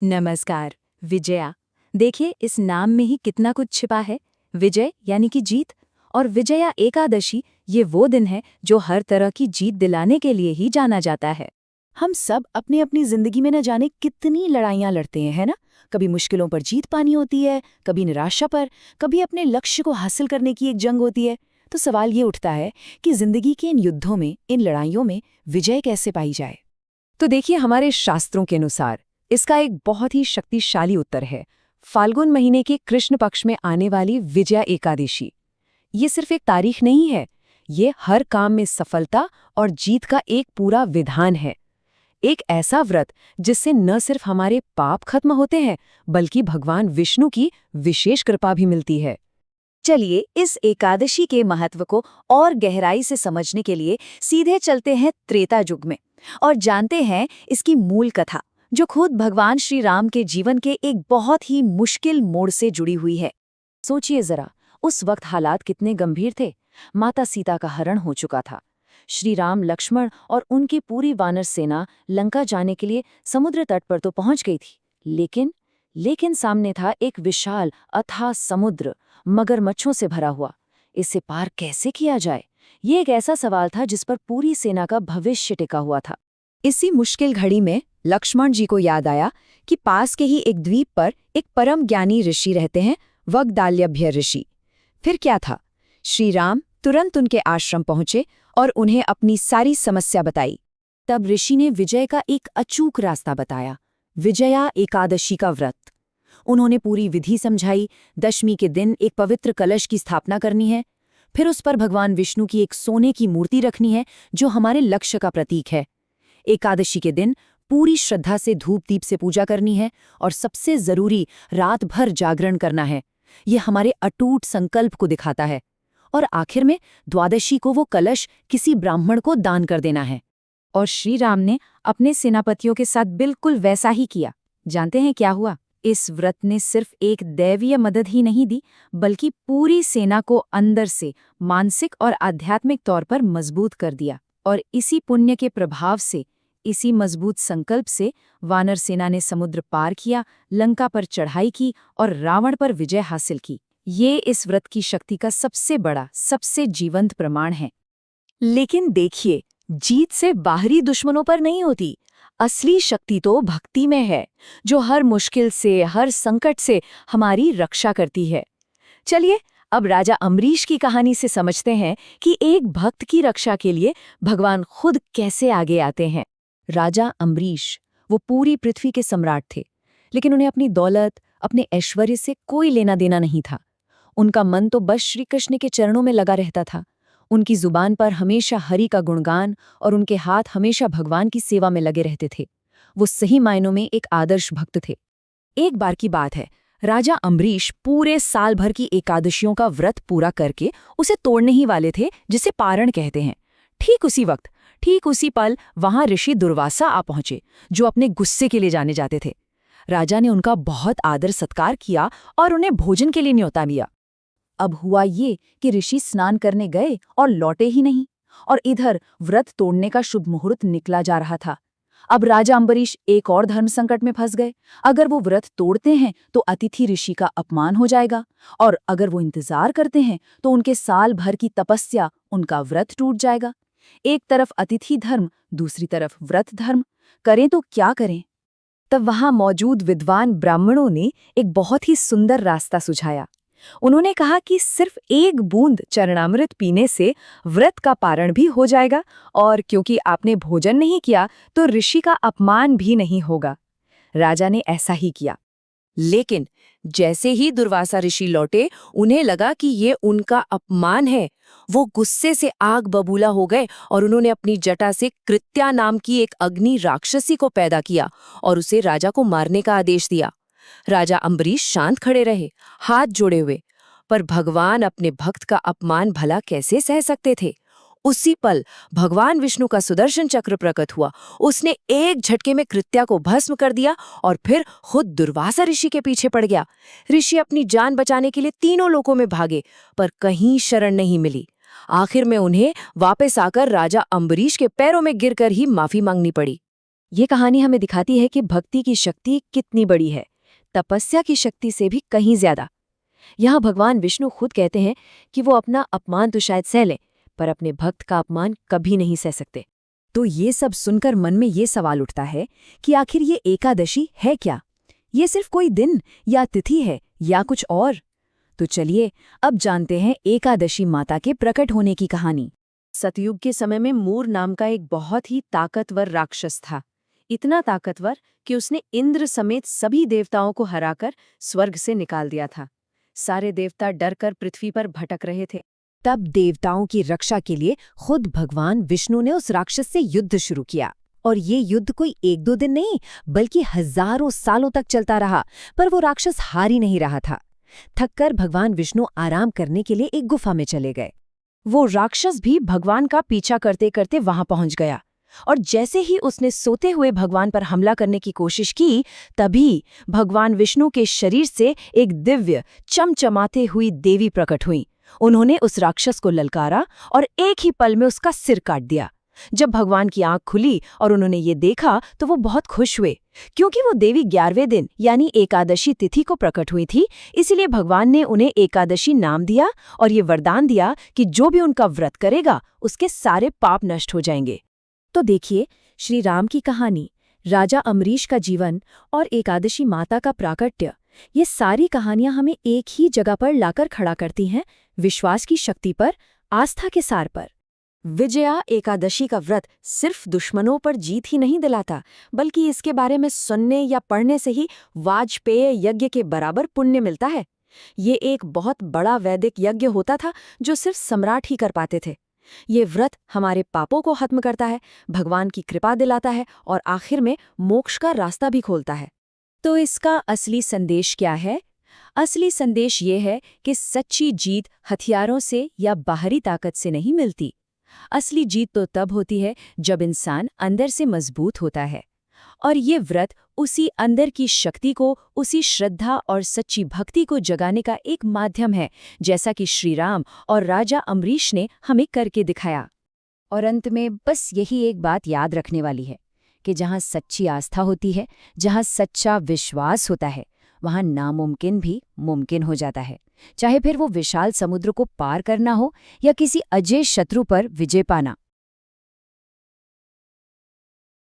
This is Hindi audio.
नमस्कार। विजया। देखिए, इस नाम में ही कितना कुछ छिपा है। विजय यानी कि जीत, और विजया एकादशी ये वो दिन है जो हर तरह की जीत दिलाने के लिए ही जाना जाता है। हम सब अपनी अपनी जिंदगी में न जाने कितनी लड़ाइयां लड़ते हैं, है ना। कभी मुश्किलों पर जीत पानी होती है, कभी निराशा पर, कभी अपने लक्ष्य को हासिल करने की एक जंग होती है। तो सवाल ये उठता है कि जिंदगी के इन युद्धों में, इन लड़ाइयों में विजय कैसे पाई जाए। तो देखिए, हमारे शास्त्रों के अनुसार इसका एक बहुत ही शक्तिशाली उत्तर है फाल्गुन महीने के कृष्ण पक्ष में आने वाली विजया एकादशी। ये सिर्फ एक तारीख नहीं है, ये हर काम में सफलता और जीत का एक पूरा विधान है। एक ऐसा व्रत जिससे न सिर्फ हमारे पाप खत्म होते हैं, बल्कि भगवान विष्णु की विशेष कृपा भी मिलती है। चलिए, इस एकादशी के महत्व को और गहराई से समझने के लिए सीधे चलते हैं त्रेता युग में और जानते हैं इसकी मूल कथा, जो खुद भगवान श्री राम के जीवन के एक बहुत ही मुश्किल मोड़ से जुड़ी हुई है। सोचिए जरा, उस वक्त हालात कितने गंभीर थे। माता सीता का हरण हो चुका था। श्री राम, लक्ष्मण और उनकी पूरी वानर सेना लंका जाने के लिए समुद्र तट पर तो पहुंच गई थी, लेकिन सामने था एक विशाल अथाह समुद्र, मगरमच्छों से भरा हुआ। इसे पार कैसे किया जाए, ये एक ऐसा सवाल था जिस पर पूरी सेना का भविष्य टिका हुआ था। इसी मुश्किल घड़ी में लक्ष्मण जी को याद आया कि पास के ही एक द्वीप पर एक परम ज्ञानी ऋषि रहते हैं, वगदाल्यभ्य ऋषि। फिर क्या था, श्री राम तुरंत उनके आश्रम पहुंचे और उन्हें अपनी सारी समस्या बताई। तब ऋषि ने विजय का एक अचूक रास्ता बताया, विजया एकादशी का व्रत। उन्होंने पूरी विधि समझाई। दशमी के दिन एक पवित्र कलश की स्थापना करनी है, फिर उस पर भगवान विष्णु की एक सोने की मूर्ति रखनी है जो हमारे लक्ष्य का प्रतीक है। एकादशी के दिन पूरी श्रद्धा से धूप दीप से पूजा करनी है और सबसे जरूरी, रात भर जागरण करना है। ये हमारे अटूट संकल्प को दिखाता है। और आखिर में द्वादशी को वो कलश किसी ब्राह्मण को दान कर देना है। और श्री राम ने अपने सेनापतियों के साथ बिल्कुल वैसा ही किया। जानते हैं क्या हुआ? इस व्रत ने सिर्फ एक दैवीय मदद ही नहीं दी, बल्कि पूरी सेना को अंदर से मानसिक और आध्यात्मिक तौर पर मजबूत कर दिया। और इसी पुण्य के प्रभाव से, इसी मजबूत संकल्प से वानर सेना ने समुद्र पार किया, लंका पर चढ़ाई की और रावण पर विजय हासिल की। ये इस व्रत की शक्ति का सबसे बड़ा, सबसे जीवंत प्रमाण है। लेकिन देखिए, जीत से बाहरी दुश्मनों पर नहीं होती। असली शक्ति तो भक्ति में है, जो हर मुश्किल से, हर संकट से हमारी रक्षा करती है। चलिए, अब राजा अम्बरीश की कहानी से समझते हैं कि एक भक्त की रक्षा के लिए भगवान खुद कैसे आगे आते हैं। राजा अम्बरीश, वो पूरी पृथ्वी के सम्राट थे, लेकिन उन्हें अपनी दौलत, अपने ऐश्वर्य से कोई लेना देना नहीं था। उनका मन तो बस श्री कृष्ण के चरणों में लगा रहता था। उनकी जुबान पर हमेशा हरि का गुणगान और उनके हाथ हमेशा भगवान की सेवा में लगे रहते थे। वो सही मायनों में एक आदर्श भक्त थे। एक बार की बात है, राजा अम्बरीश पूरे साल भर की एकादशियों का व्रत पूरा करके उसे तोड़ने ही वाले थे, जिसे पारण कहते हैं। ठीक उसी वक्त, ठीक उसी पल वहां ऋषि दुर्वासा आ पहुंचे, जो अपने गुस्से के लिए जाने जाते थे। राजा ने उनका बहुत आदर सत्कार किया और उन्हें भोजन के लिए न्योता दिया। अब हुआ ये कि ऋषि स्नान करने गए और लौटे ही नहीं, और इधर व्रत तोड़ने का शुभ मुहूर्त निकला जा रहा था। अब राजा अम्बरीश एक और धर्म संकट में फंस गए। अगर वो व्रत तोड़ते हैं तो अतिथि ऋषि का अपमान हो जाएगा, और अगर वो इंतजार करते हैं तो उनके साल भर की तपस्या, उनका व्रत टूट जाएगा। एक तरफ अतिथि धर्म, दूसरी तरफ व्रत धर्म, करें तो क्या करें? तब वहां मौजूद विद्वान ब्राह्मणों ने एक बहुत ही सुंदर रास्ता सुझाया। उन्होंने कहा कि सिर्फ एक बूंद चरणामृत पीने से व्रत का पारण भी हो जाएगा, और क्योंकि आपने भोजन नहीं किया तो ऋषि का अपमान भी नहीं होगा। राजा ने ऐसा ही किया। लेकिन जैसे ही दुर्वासा ऋषि लौटे, उन्हें लगा कि ये उनका अपमान है। वो गुस्से से आग बबूला हो गए और उन्होंने अपनी जटा से कृत्या नाम की एक अग्नि राक्षसी को पैदा किया और उसे राजा को मारने का आदेश दिया। राजा अम्बरीश शांत खड़े रहे, हाथ जोड़े हुए, पर भगवान अपने भक्त का अपमान भला कैसे सह सकते थे। उसी पल भगवान विष्णु का सुदर्शन चक्र प्रकट हुआ। उसने एक झटके में कृत्या को भस्म कर दिया और फिर खुद दुर्वासा ऋषि के पीछे पड़ गया। ऋषि अपनी जान बचाने के लिए तीनों लोकों में भागे, पर कहीं शरण नहीं मिली। आखिर में उन्हें वापस आकर राजा अम्बरीश के पैरों में गिरकर ही माफी मांगनी पड़ी। ये कहानी हमें दिखाती है कि भक्ति की शक्ति कितनी बड़ी है, तपस्या की शक्ति से भी कहीं ज्यादा। यहाँ भगवान विष्णु खुद कहते हैं कि वो अपना अपमान तो शायद सह लें, पर अपने भक्त का अपमान कभी नहीं सह सकते। तो ये सब सुनकर मन में ये सवाल उठता है कि आखिर ये एकादशी है क्या? ये सिर्फ कोई दिन या तिथि है या कुछ और? तो चलिए अब जानते हैं एकादशी माता के प्रकट होने की कहानी। सतयुग के समय में मूर नाम का एक बहुत ही ताकतवर राक्षस था। इतना ताकतवर कि उसने इंद्र समेत सभी देवताओं को हराकर स्वर्ग से निकाल दिया था। सारे देवता डरकर पृथ्वी पर भटक रहे थे। तब देवताओं की रक्षा के लिए खुद भगवान विष्णु ने उस राक्षस से युद्ध शुरू किया। और ये युद्ध कोई 1-2 दिन नहीं, बल्कि हजारों सालों तक चलता रहा, पर वो राक्षस हार ही नहीं रहा था। थककर भगवान विष्णु आराम करने के लिए एक गुफा में चले गए। वो राक्षस भी भगवान का पीछा करते करते वहां पहुंच गया, और जैसे ही उसने सोते हुए भगवान पर हमला करने की कोशिश की, तभी भगवान विष्णु के शरीर से एक दिव्य चमचमाते हुई देवी प्रकट हुई। उन्होंने उस राक्षस को ललकारा और एक ही पल में उसका सिर काट दिया। जब भगवान की आंख खुली और उन्होंने ये देखा तो वो बहुत खुश हुए, क्योंकि वो देवी 11वें दिन यानी एकादशी तिथि को प्रकट हुई थी। इसीलिए भगवान ने उन्हें एकादशी नाम दिया और ये वरदान दिया कि जो भी उनका व्रत करेगा उसके सारे पाप नष्ट हो जाएंगे। तो देखिए, श्री राम की कहानी, राजा अम्बरीश का जीवन और एकादशी माता का प्राकट्य, ये सारी कहानियां हमें एक ही जगह पर लाकर खड़ा करती हैं, विश्वास की शक्ति पर, आस्था के सार पर। विजया एकादशी का व्रत सिर्फ दुश्मनों पर जीत ही नहीं दिलाता, बल्कि इसके बारे में सुनने या पढ़ने से ही वाजपेय यज्ञ के बराबर पुण्य मिलता है। ये एक बहुत बड़ा वैदिक यज्ञ होता था जो सिर्फ सम्राट ही कर पाते थे। ये व्रत हमारे पापों को खत्म करता है, भगवान की कृपा दिलाता है और आखिर में मोक्ष का रास्ता भी खोलता है। तो इसका असली संदेश क्या है? असली संदेश ये है कि सच्ची जीत हथियारों से या बाहरी ताकत से नहीं मिलती। असली जीत तो तब होती है जब इंसान अंदर से मजबूत होता है। और ये व्रत उसी अंदर की शक्ति को, उसी श्रद्धा और सच्ची भक्ति को जगाने का एक माध्यम है, जैसा कि श्री राम और राजा अम्बरीश ने हमें करके दिखाया। और अंत में बस यही एक बात याद रखने वाली है कि जहाँ सच्ची आस्था होती है, जहाँ सच्चा विश्वास होता है, वहाँ नामुमकिन भी मुमकिन हो जाता है। चाहे फिर वो विशाल समुद्र को पार करना हो या किसी अजय शत्रु पर विजय पाना।